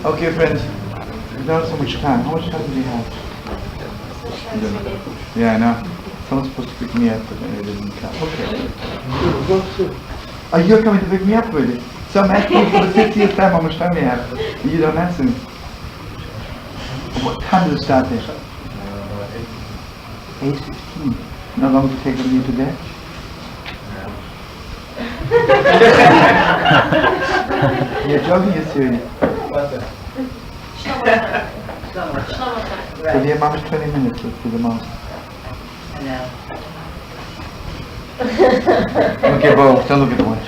Okay, friends, we don't have so much time. How much time do we have? Yeah, I know. Someone's supposed to pick me up, but then it didn't come. Okay. Oh, you're coming to pick me up, really? So I'm asking you for the 50th time how much time we have. You don't answer me. What time does it start there? 8:15. How long does it take you to get? You're joking, you're serious. So the mom is 20 minutes to the mom. I know. Okay, Bo, don't look at the watch.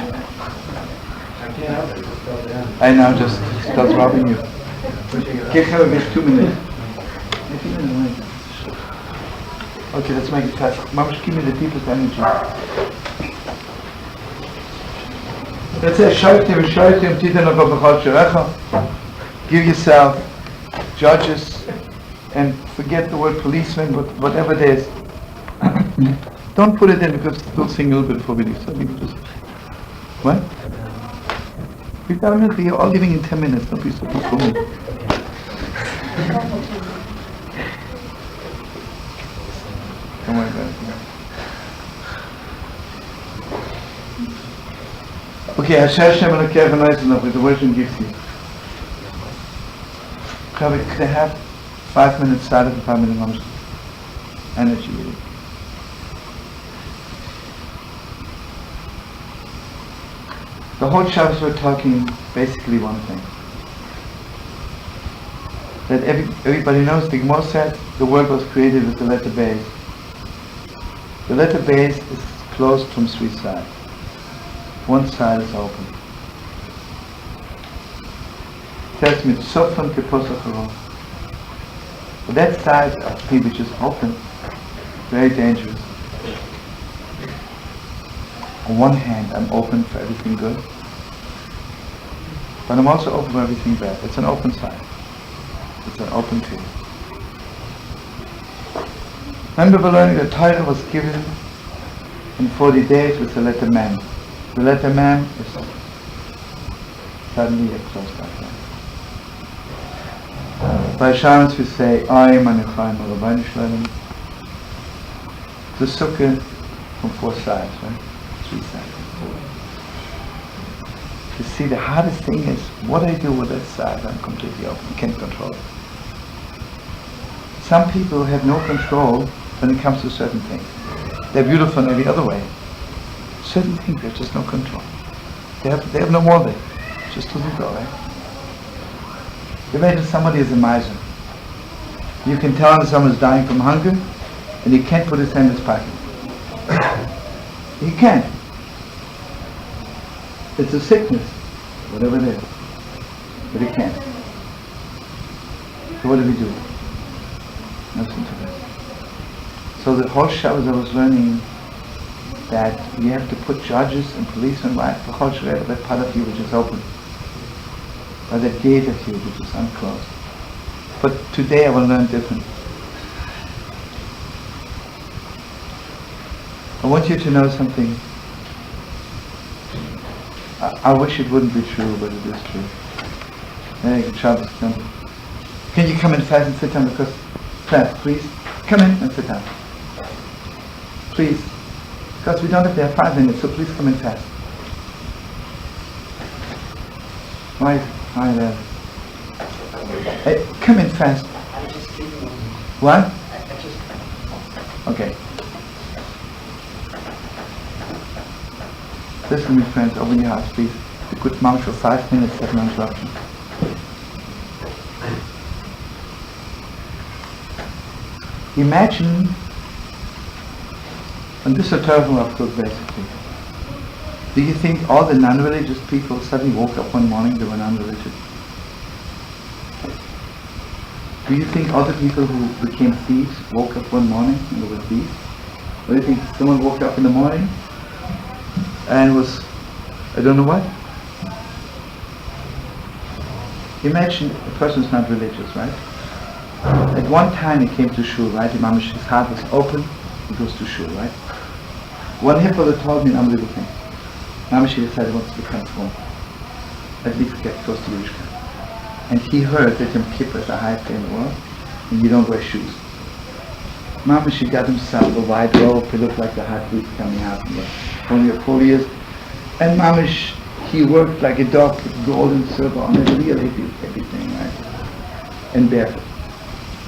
I now just starts robbing you. Give her just 2 minutes. Okay, let's make it fast. Mom, give me the deepest energy. Let's say, Shoftim give yourself judges and forget the word policeman, whatever it is. Don't put it in because we'll sing a little bit before we leave. So what? We've got a minute. We're all leaving in 10 minutes. Don't be so foolish. Don't worry about it. Okay, Hashem and Akev and nice enough with the version gives you. Could I have 5 minutes silent and 5 minutes energy really? The whole Shabbos we're talking basically one thing. That everybody knows, the Gemara said the world was created with the letter Beis. The letter Beis is closed from 3 sides. One side is open. It tells me Sofan Keposach HaRosh. But that side of me which is open, very dangerous. On one hand, I'm open for everything good, but I'm also open for everything bad. It's an open side. It's an open field. Remember, we're learning the Torah was given in 40 days with the letter Mem. The letter Mem is suddenly a closed like that. By Shabbos we say, I Manifayim Rabbeinu Shalom. The sukkah from 4 sides, right? 3 sides. You see, the hardest thing is, what I do with that side, I'm completely open. You can't control it. Some people have no control when it comes to certain things. They're beautiful in every other way. Certain things, there's just no control. They have no more of it. It just doesn't go, right? Imagine somebody is a miser. You can tell that someone is dying from hunger, and he can't put his hand in his pocket. He can't. It's a sickness, whatever it is. But he can't. So what do we do? Listen to this. So the whole Shabbos I was learning that you have to put judges and policemen right for Chol Shreya, that part of you which is open. By that gate of you which is unclosed. But today I will learn different. I want you to know something. I wish it wouldn't be true, but it is true. Can you come in fast and sit down? Because fast, please. Come in and sit down. Please. Because we don't have to have 5 minutes, so please come in fast. Right, hi there. Hey, come in fast. What? Okay. Listen to me, friends, open your hearts, please. A good monk for 5 minutes, have no interruption. Imagine, and this is a terrible HaRav Kook basically. Do you think all the non-religious people suddenly woke up one morning, they were non-religious? Do you think other people who became thieves woke up one morning and they were thieves? Or do you think someone woke up in the morning and was, I don't know what? Imagine a person who's not religious, right? At one time he came to shul, right? His heart was open, he goes to shul, right? One Hiffer told me an unbelievable thing. Mamash decided he wants to become Reform. At least get close to Yiddishkeit. And he heard that Yom Kippur is the highest day in the world, and you don't wear shoes. Mamash got himself a white robe, he looked like the hot week coming out in the 20 or 40 years. And Mamash, he worked like a dog with gold and silver on it, real everything, right? And barefoot.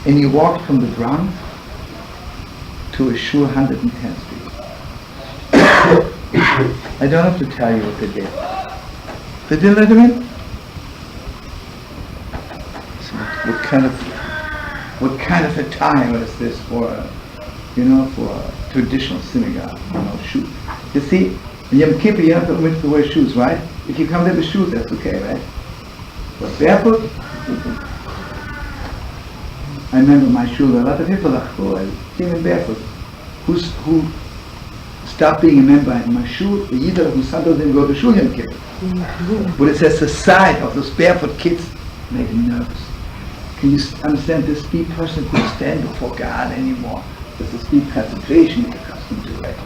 And he walked from the Bronx to a shul 110th Street. I don't have to tell you what they did. They didn't let him in? So what kind of attire is this for a traditional synagogue, shoe? You see, in Yom Kippur you have to wear shoes, right? If you come there with shoes, that's okay, right? But barefoot? I remember my shul, a lot of people came in barefoot. Who stopped being a member in my shul? The Yidder who sometimes didn't go to shul Yom Kippur. But it says the sight of those barefoot kids made me nervous. Can you understand this deep person couldn't stand before God anymore? There's this deep concentration you're accustomed to, right?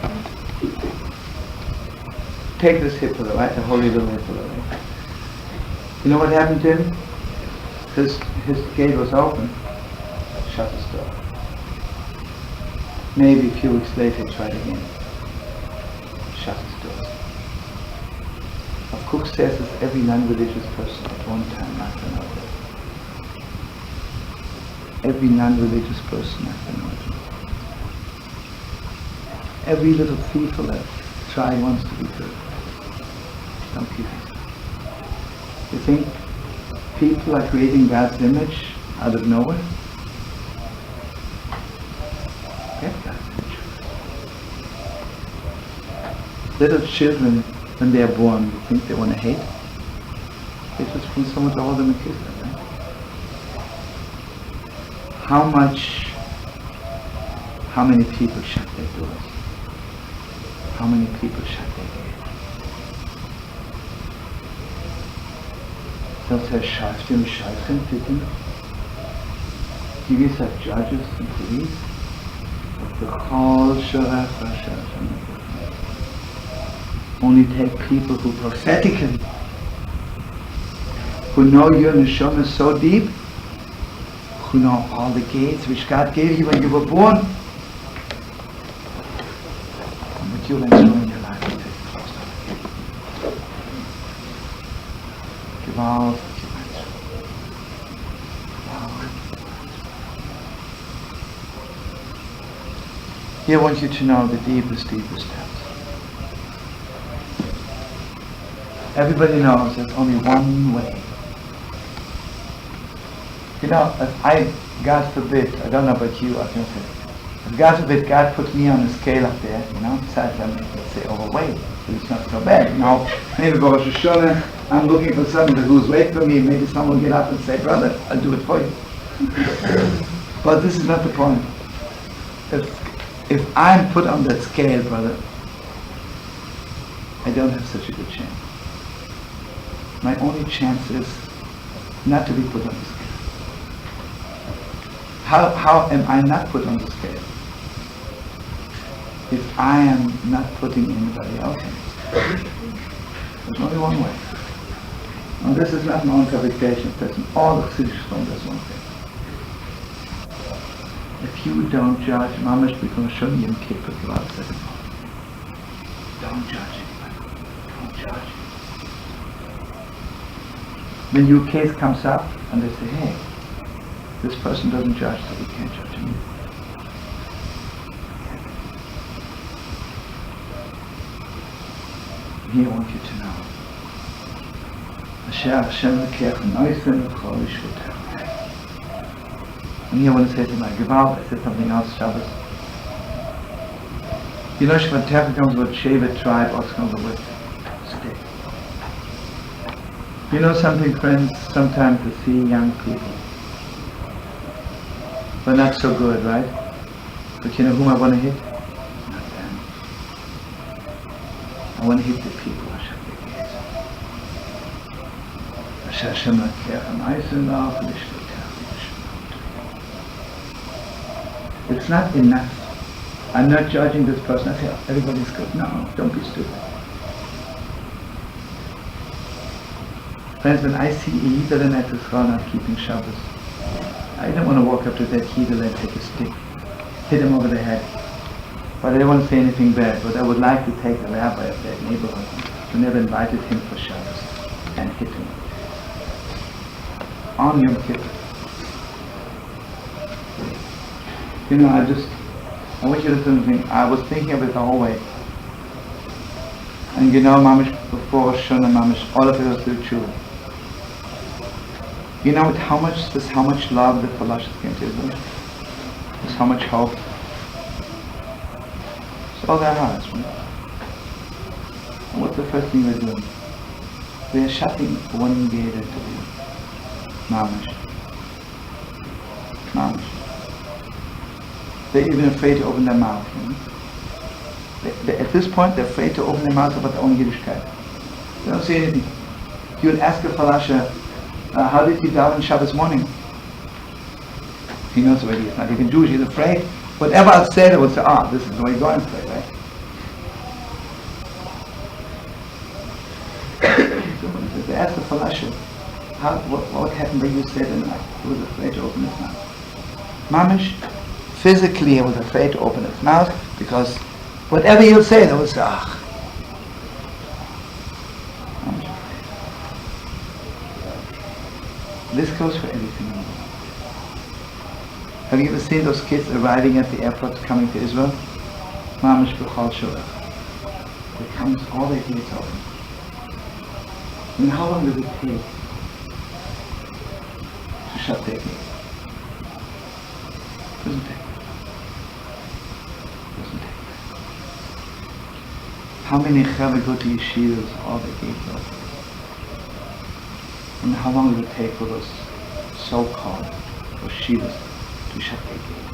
Take this Hitler, right? The holy little Hitler, right? You know what happened to him? His gate was open. Shut his door. Maybe a few weeks later he tried again. Shut his door. HaRav Kook says that every non-religious person at one time after another. Every non-religious person after another. Every little thief will try wants to be good. Don't you think? You think people are creating God's image out of nowhere? Little children, when they are born, you think they want to hate? They just want someone to hold them and kiss them, right? How many people shut their doors? How many people shut their gates? Das Herr Shoftim Judges, these are judges and police. The whole Sharaf only take people who prophetically, who know your neshama is so deep, who know all the gates which God gave you when you were born, and what you went through in your life will take the close to it. Give all that you went through. Here I want you to know the deepest depths. Everybody knows there's only one way. If God forbid, I don't know about you, I can say, if God forbid God put me on a scale up there, besides I'm, let's say, overweight, but it's not so bad, maybe Rosh Hashanah, I'm looking for somebody who's waiting for me, maybe someone will get up and say, brother, I'll do it for you. But this is not the point. If I'm put on that scale, brother, I don't have such a good chance. My only chance is not to be put on the scale. How am I not put on the scale? If I am not putting anybody else on the scale. There's only one way. Now this is not my own interpretation, that's in all the Chassidish Shalom, there's one thing. If you don't judge, Mamash, we're going to show you in Kippur, don't judge anybody. Don't judge. When your case comes up and they say, hey, this person doesn't judge, so we can't judge him. here I want you to know. And here I want to say to my Gewalt, I said something else, Shabbos. You know, when Techa comes with Shevet tribe, also comes with stick. You know something, friends, sometimes to see young people, but not so good, right? But you know whom I want to hit? Not them. I want to hit the people, Hashem Begez. Hashem Lekech, and I send off the It's not enough. I'm not judging this person. I say, oh, everybody's good. No, don't be stupid. Friends, when I see a Yidel and Etzisra not keeping Shabbos, I don't want to walk up to that Yidel and take a stick, hit him over the head. But I don't want to say anything bad, but I would like to take the rabbi of that neighborhood who never invited him for Shabbos and hit him. On Yom Kippur. You know, I want you to listen to me. I was thinking of it the whole way. And you know, Mamish, before Shona Mamish, all of it was through Tshuva. You know how much love the Falashas came to Israel? There's how much hope. It's all their hearts, right? And what's the first thing they're doing? They're shutting one gate into the Mamish. They're even afraid to open their mouth. You know? At this point, they're afraid to open their mouth about their own Yiddishkeit. They don't say anything. You would ask a Falasha, how did he daven Shabbos morning? He knows already he's not even Jewish, he's afraid. Whatever I said, I would say, this is the way you're going to pray, right? So when they asked the Falasha, what happened when you said it? He was afraid to open his mouth. Mamish, physically he was afraid to open his mouth because whatever you would say, they would say, This goes for everything in the world. Have you ever seen those kids arriving at the airport coming to Israel? Mamish b'chol sholach. It comes all their gates open. And how long does it take to shut their gates? Doesn't take. How many Chaver go to yeshivas, all the gates open? And how long does it take for those so-called yeshivas to shut their gates?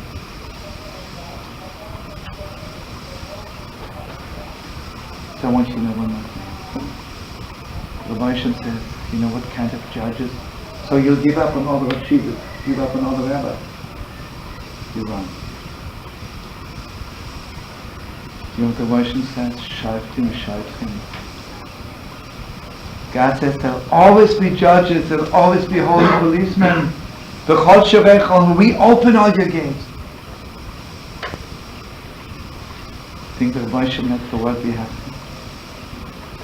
So I want you to know one more thing. The Moshe says, you know what kind of judges? So you'll give up on all the yeshivas, give up on all the rabbis. You run. You know what the Russian says? Shoftim. God says there'll always be judges, there'll always be holy policemen. We open all your gates. Think the Russian makes the world be happy.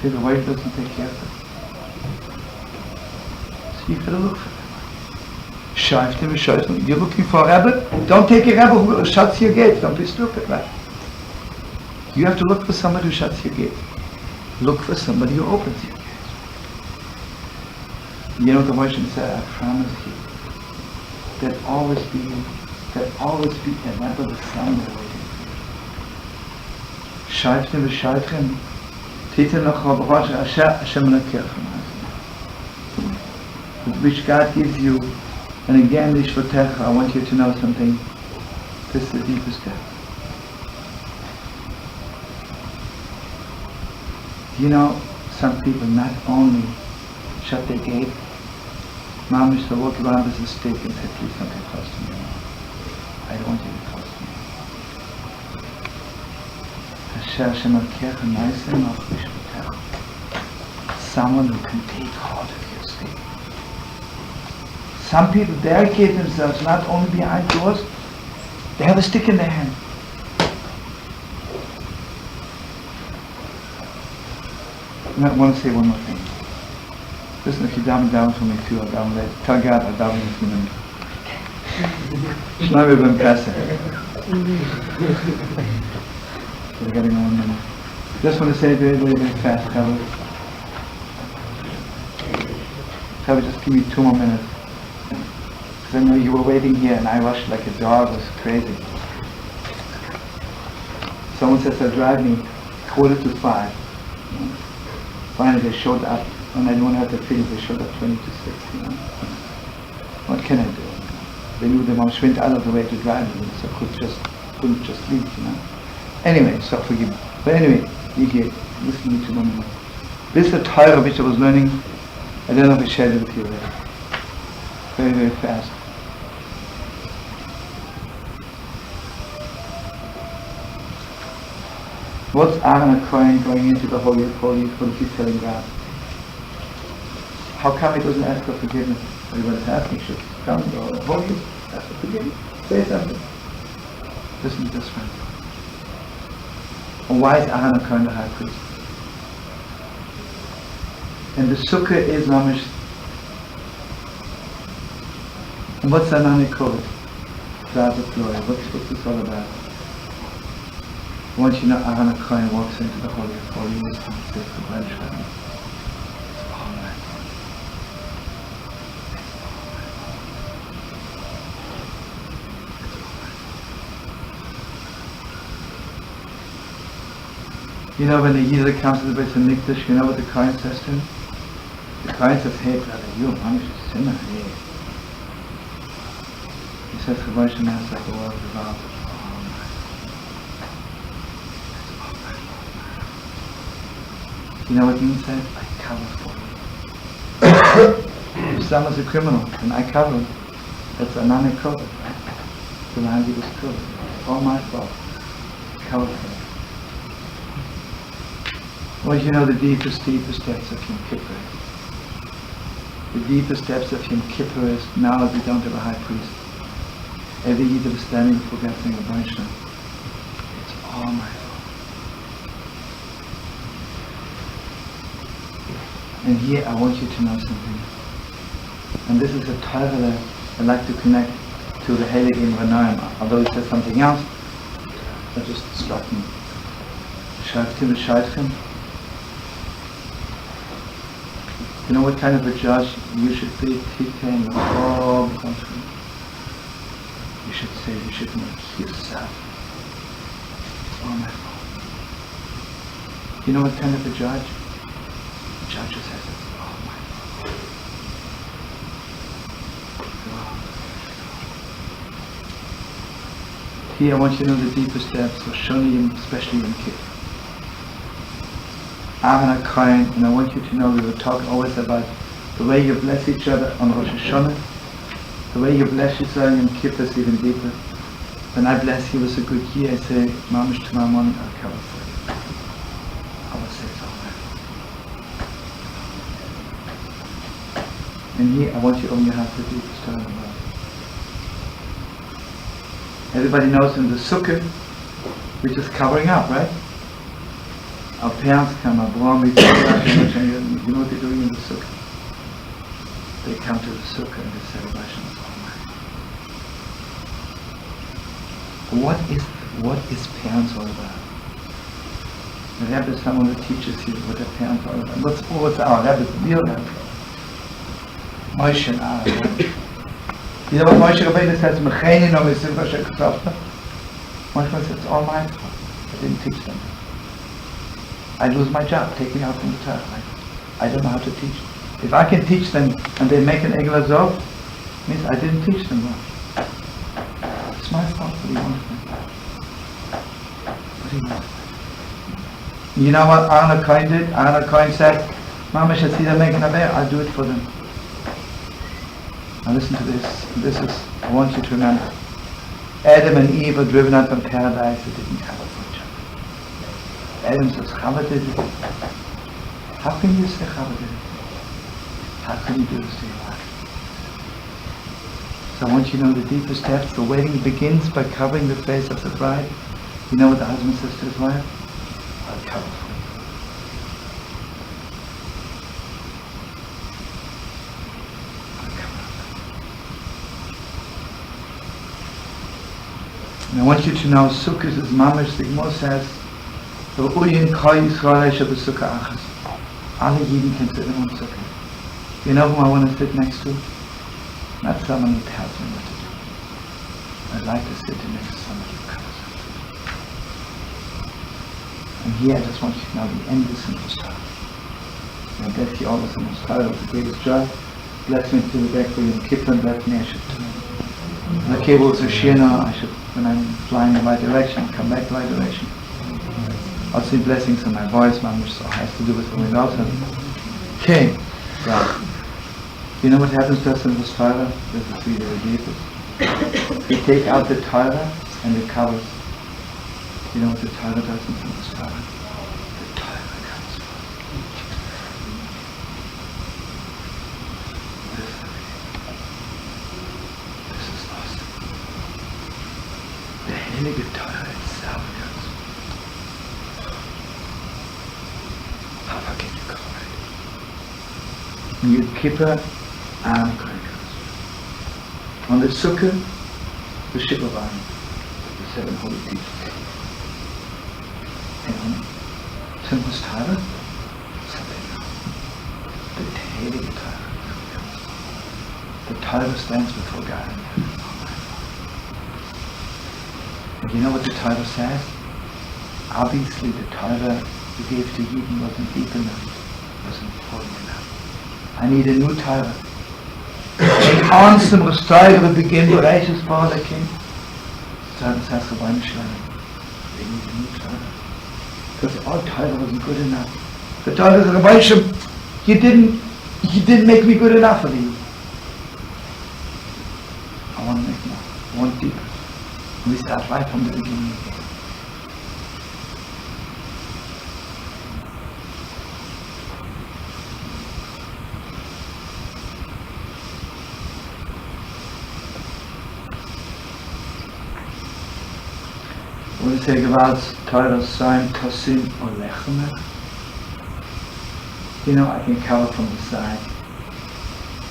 See, the wife doesn't take care of it. So you gotta look for them. Shoftim. You're looking for a rabbi? Don't take a rabbi who shuts your gates. Don't be stupid, right? You have to look for somebody who shuts your gates. Look for somebody who opens your gates. You know what the Russian said? I promise you, there'll always be a rabbi with somewhere waiting for you. Shoftim. Titan l'chol b'rosh Hashem Lekech. Which God gives you. And again, Lishvatecha, I want you to know something. This is the deepest depth. You know, some people not only shut their gate, Mamish, they walk around with a stick and say, please don't get close to me anymore. I don't want you to get close to me. Someone who can take hold of your stick. Some people barricade themselves not only behind doors, they have a stick in their hand. I want to say one more thing. Listen, if you daven for me too, I'll daven later. Tell God I'll daven in a few minutes. Shlomo ben Pesach. We're getting 1 minute. Just want to say very, very, very fast, Chavez. Chavez, just give me 2 more minutes. Because I know you were waiting here and I rushed like a dog. It was crazy. Someone says they'll drive me 4:45. Finally they showed up, and I don't have the feeling they showed up 20 to 6. What can I do? They knew the Mom went out of the way to drive me, so couldn't just leave, Anyway, so forgive me. But anyway, you here, listen to me 2 more minutes. This is the Torah which I was learning. I don't know if I shared it with you already. Very, very fast. What's Aaron crying going into the Holy of Holies? What is he telling God? How come he doesn't ask for forgiveness? Everybody's asking, should come to the Holy, ask for forgiveness? Say something. Listen to this, friend. And why is Aaron crying the high priest? And the sukkah is mamish. And what's the name called? Clouds of glory. What's this all about? Once you know Aaron Cohen walks into the Holy of Holies and says to God, it's all right. You know when the Yiddish comes to the Beit HaMikdash, you know what the Kohen says to him? The Kohen says, hey brother, you're a mamish sinner, hey. He says, Moshe Mess like the world devout. You know what it means that? I cover for you. If someone's a criminal and I cover him, that's a non-cover, right? The man he was covered. It's all my fault. Cover for him. Well, you know the deepest steps of Yom Kippur. The deepest steps of Yom Kippur is now that we don't have a high priest. Every Yid is standing before God saying, it's all my fault. And here I want you to know something. And this is a Torah that I like to connect to the Heiligim Ranoim. Although it says something else, that just struck me. Shoftim Judges. You know what kind of a judge you should be? Titan all the country. You should say, you should make yourself. It's all my fault. You know what kind of a judge? The judge says it's all my fault. Here I want you to know the deeper steps of Shonim, especially in Kippur. Aaron crying, and I want you to know we were talking always about the way you bless each other on Rosh Hashanah, the way you bless each other in Kippur is even deeper. When I bless you with a good year, I say, Mamish, tomorrow morning I'll cover for you. I will say it's all right. And here I want you to open your heart to the deepest time in the world. Everybody knows in the sukkah, which is covering up, right? Our parents come, our Abraham, you know what they're doing in the sukkah? They come to the sukkah and they say, what is parents all about? The Rebbe is someone who teaches you what their parents are all about. What's our Rebbe? The real Rebbe. Moshe and Aaron. You know what Moshe Rabbeinu says? Moshe says, it's all my fault. I didn't teach them. I lose my job, take me out from the Torah. I don't know how to teach. If I can teach them and they make an Egel Azov, means I didn't teach them well. It's my fault. What do you want from me? What do you want from me? You know what Aaron Cohen did? Aaron Cohen said, Mama should see them making a bear, I'll do it for them. Now listen to this. This is, I want you to remember. Adam and Eve were driven out from paradise, they didn't cover for each other. Adam says, Chava did it. How can you say Chava did it? How can you do this to your wife? So I want you to know the deeper steps. The wedding begins by covering the face of the bride. You know what the husband says to his wife? I'll cover for you. I'll cover for you. And I want you to know Sukkot is mamish. The Gemara says Alle Jeden can sit in one sukkah. You know who I want to sit next to? Not someone who tells me what to do. I'd like to sit next to somebody who covers up. And here I just want you to know the end is simple stuff. And bless you all the simple stuff of the greatest joy. Bless me to the back for Yom Kippur and bless me I should. The cable is a Shina, I should, when I'm flying in the right direction, come back the right direction. Also blessings on my voice, which so has to do with the daughter. Okay, so you know what happens to us in this Torah? This is really deep. We take out the Torah and it covers. You know what the Torah does in this Torah? The Torah comes first. This is awesome. The Heilige Torah itself comes. How far can you go, right? Yom Kippur, Aaron Kohen comes. On the Sukkah, the ship of Aaron, the 7 holy teachers. And on Simchas Torah, something else. The Heilige Torah comes. The Torah stands before God. And you know what the Torah says? Obviously the Torah you gave to Eden wasn't deep enough, wasn't important enough. I need a new Torah. On some Torah will begin with Reiches Paul the King. Torah says the one Shalom. They need a new Torah. Because all Torah wasn't good enough. The Torah is a Rabbi Shem. You didn't make me good enough for you. I want to make more. I want deeper. And we start right from the beginning again. When we say about Torah sign, Tosim or Lechmer, you know, I can cover from the side,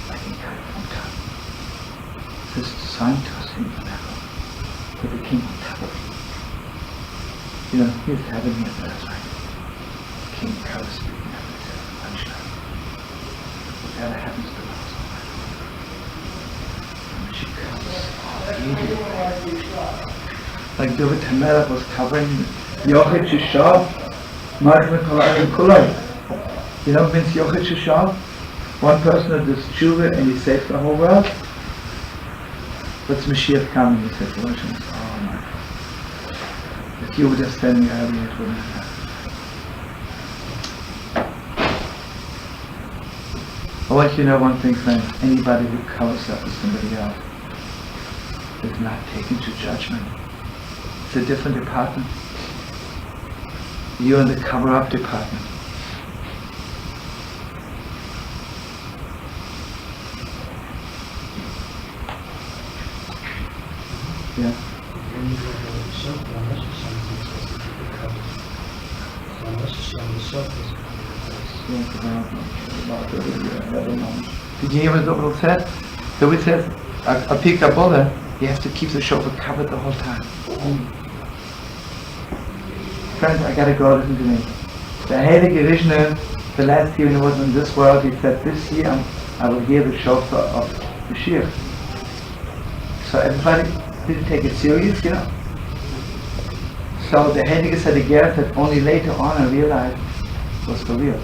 I can cover from top. It says sign, Tosim or Lechmer, for the king on top of you. You know, here's heaven, here's earth, right? The king covers speaking of his punchline. Whatever happens to us, and she covers all. Like David HaMelech was covering Yochid Sheshav, Marchmet Halayim Kulay. You know what means Yochid Sheshav? One person that does tshuva and he saves the whole world. What's Mashiach coming? He said, oh my. If you were just standing earlier, it wouldn't have happened. I want you to know one thing, friends. Anybody who covers up with somebody else is not taken to judgment. It's a different department. You're in the cover-up department. Yeah. Did you hear what it said? So it says, a pika bola, you have to keep the shofar covered the whole time. Friends, I gotta go, listen to me. The Heilige Rishner, the last year when he was in this world, he said, this year I will hear the shofar of Mashiach. So everybody didn't take it serious, you know. So the Heilige said again that only later on I realized it was for real.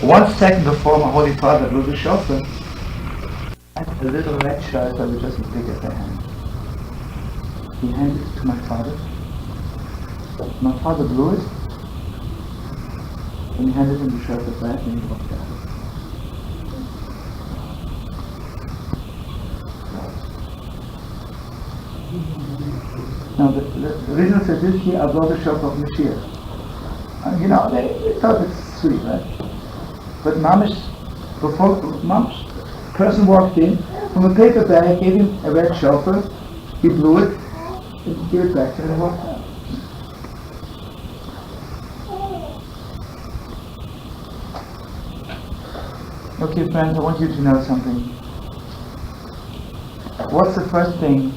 1 second before my Holy Father blew the shofar, I had a little red shirt that was just as big as my hand. He handed it to my father. My father blew it, and he handed him the shirt back and he walked out. Now the reason for this year I blow the shofar of Mashiach. You know, they thought it's sweet, right? But before person walked in, from a paper bag, gave him a red shofar, he blew it, and he gave it back to him and walked out. Okay, friends, I want you to know something. What's the first thing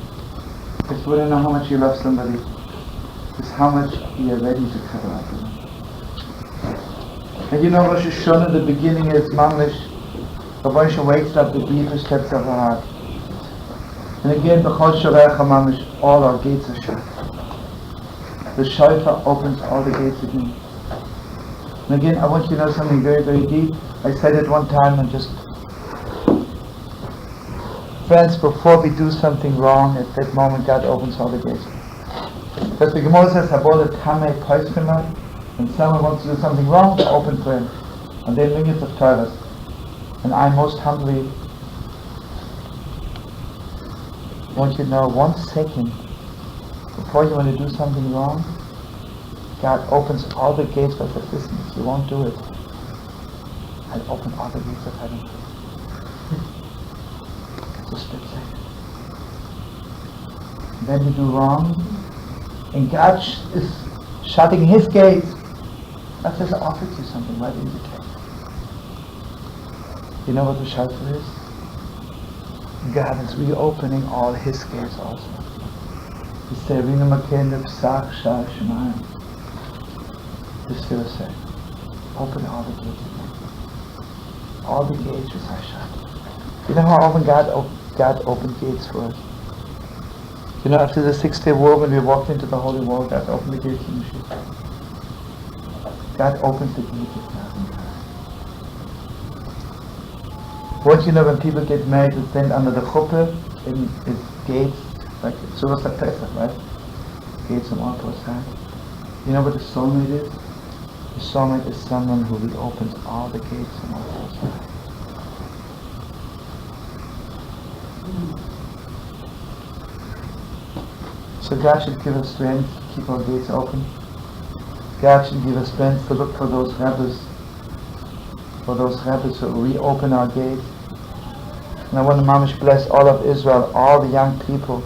if you want to know how much you love somebody? is how much we are ready to cover up. And you know, Rosh Hashanah, the beginning is mamish. The Moshe wakes up, the deepest steps of our heart. And again, b'chol shorecha mamish, all our gates are shut. The shofar opens all the gates again. And again, I want you to know something very, very deep. I said it one time and just... Friends, before we do something wrong, at that moment God opens all the gates. Because the Gemara says, Habol tamei poischenot, when someone wants to do something wrong, they open for him. And they're millions of Torahs. And I most humbly want you to know, 1 second before you want to do something wrong, God opens all the gates for assistance. You won't do it. I'll open all the gates of heaven. It's a split second. Then you do wrong, and God is shutting His gates. God just offered you something. Why didn't you take it? You know what the shofar is? God is reopening all His gates also. He said, "Rina makenda psach shah shemayim." This verse said, open all the gates again. All the gates are shut. You know how often God opened gates for us? You know, after the 6th-day war, when we walked into the Holy War, God opened the gates in the ship. God opens the gates of heaven. What you know, when people get married, they stand under the chuppah, and it's gates, like Suras HaPesach, right? Gates on all four sides. You know what the soulmate is? The soulmate is someone who reopens all the gates on all four sides. So God should give us strength to keep our gates open. God should give us strength to look for those rabbis who reopen our gates. And I want to mamish bless all of Israel, all the young people,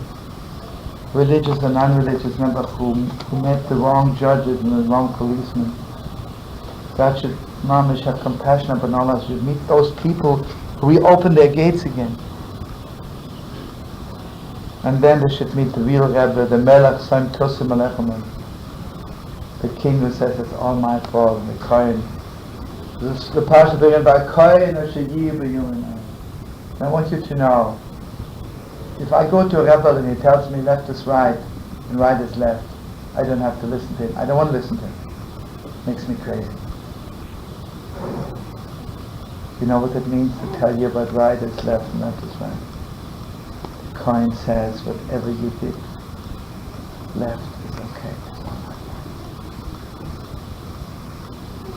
religious and non-religious, remember, who met the wrong judges and the wrong policemen. God should mamish have compassion upon all of us, should meet those people who reopen their gates again. And then they should meet the real Rebbe, the Melech Soim Tosim Alechem, the king who says it's all my fault, the Kohen. This is the Parshas began by Kohen Asher Yi B'Yumin. I want you to know, if I go to a Rebbe and he tells me left is right and right is left, I don't have to listen to him. I don't want to listen to him. It makes me crazy. You know what it means to tell you about right is left and left is right? Kohen says, whatever you did left is okay.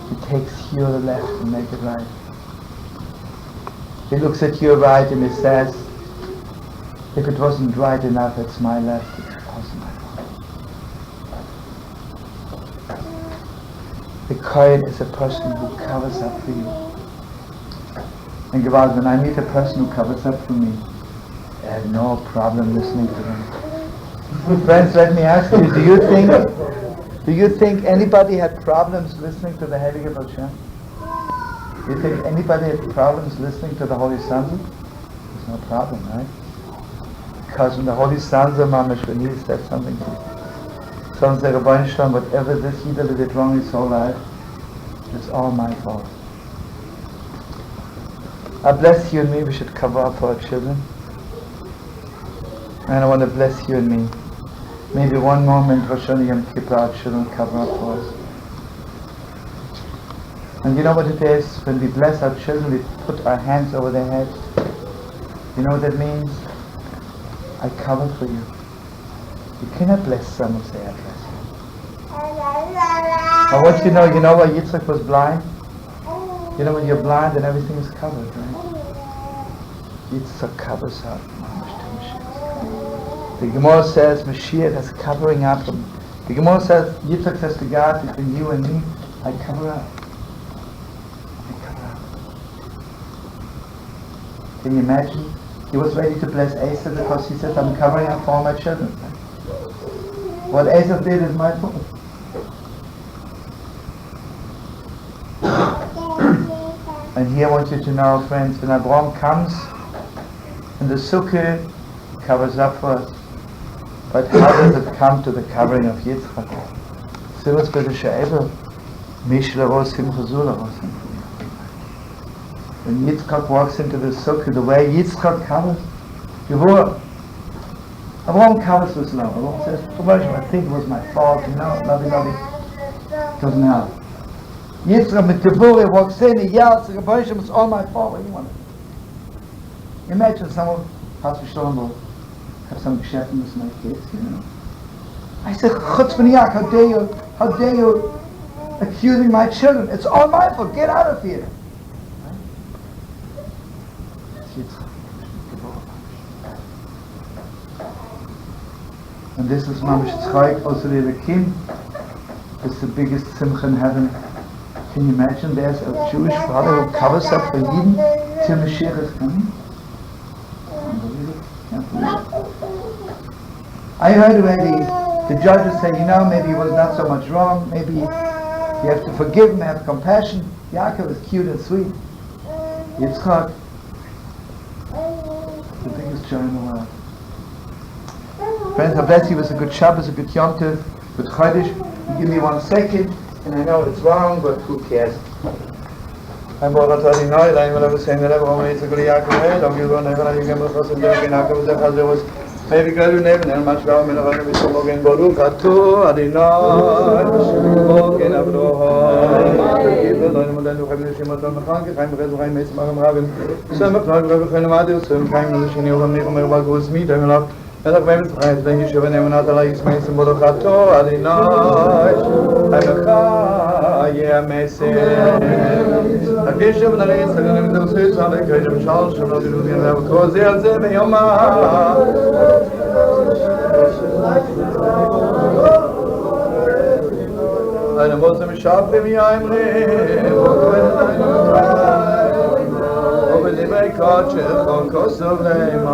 He takes your left and make it right. He looks at your right and he says, if it wasn't right enough, it's my left, it wasn't my right. The Kohen is a person who covers up for you. And Gewalt, when I meet a person who covers up for me, I have no problem listening to them. Friends, let me ask you, do you think anybody had problems listening to the Heilige Hashem? Do you think anybody had problems listening to the Holy Sons? There's no problem, right? Because when the Holy Sons of Mamish, when he said something to you, someone said, Rabbi Shalom, whatever this Yidel did wrong his whole life, it's all my fault. I bless you and me, we should cover up for our children. And I want to bless you and me. Maybe one moment, Rosh Hashanah Yom Kippur, our children cover up for us. And you know what it is? When we bless our children, we put our hands over their heads. You know what that means? I cover for you. You cannot bless someone and say, I bless you. I want you to know why Yitzchak was blind? You know when you're blind and everything is covered, right? Yitzchak covers up. The Gemara says Mashiach is covering up. The Gemara says, Yitzchak says to God, between you and me, I cover up. I cover up. Can you imagine? He was ready to bless Esau because he said, I'm covering up for all my children. What Esau did is my fault. And here I want you to know, friends, when Abraham comes in the sukkah, he covers up for us. But how does it come to the covering of Yitzchak? Silas b'de she'evel, Mishla ro simcha zula ro simcha. When Yitzchak walks into the sukkah, the way Yitzchak covers, Avraham covers with love. Avraham says, I think it was my fault, lovey. Doesn't help. Yitzchak with Tavura walks in, he yells, it's all my fault, what do you want? Imagine someone, Parshas Shoftim will have some geschäften with my kids, I said, Chutz v'niyak, how dare you accusing my children? It's all my fault, get out of here. And this is Mamish Tzchaik, also the Elokim. It's the biggest simcha in heaven. Can you imagine there's a Jewish father who covers up for Yidden till Mashiach is coming? Can't believe it. I heard already the judges say, maybe he was not so much wrong, maybe you have to forgive him, have compassion. Yaakov is cute and sweet. Yitzchak, the biggest joy in the world. Friends, God bless you. It was a good Shabbos, a good Yom Tov, good Chodesh. You give me 1 second, and I know it's wrong, but who cares? I'm going to tell you now, I'm going to say that everyone needs to go to Yaakov. Don't give one, I'm going to give one for some day, and Yaakov was maybe go to Neven, and much better, I'm going to be so again. Baruch Ato, Adonai, Mogen Avrohai, Yibel, I'm going to have the Shema Tom Mechanke, I'm going to have the Shema Tom Mechanke, some of them are going to have the Shema Tom Mechanke, and I've been friends, then you should have another like Smith and Bodokato, Adinai, Amaka, Messi. A bishop and a list, and I'm going to say something, Charles, and I'll be looking at the cause, they'll say, Yoma. And I'm also sharp in the I'm the make catch on cost of them.